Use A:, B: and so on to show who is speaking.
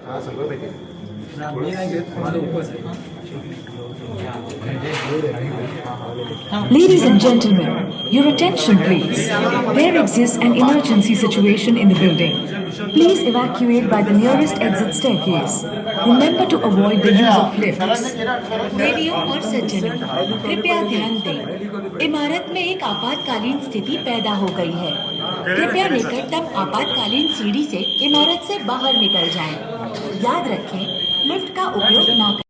A: हा सगळं भेटेल.
B: मी नाही घेत, माझा उपवास आहे.
C: Ladies and gentlemen, your attention please. There exists an emergency situation in the building. Please evacuate by the nearest exit staircase. Remember to avoid the use of lifts.
D: देवियों और सज्जनों, कृपया ध्यान दें। इमारत में एक आपातकालीन स्थिति पैदा हो गई है। कृपया निकटतम आपातकालीन सीढ़ी से इमारत से बाहर निकल जाएं। याद रखें, लिफ्ट का उपयोग ना करें।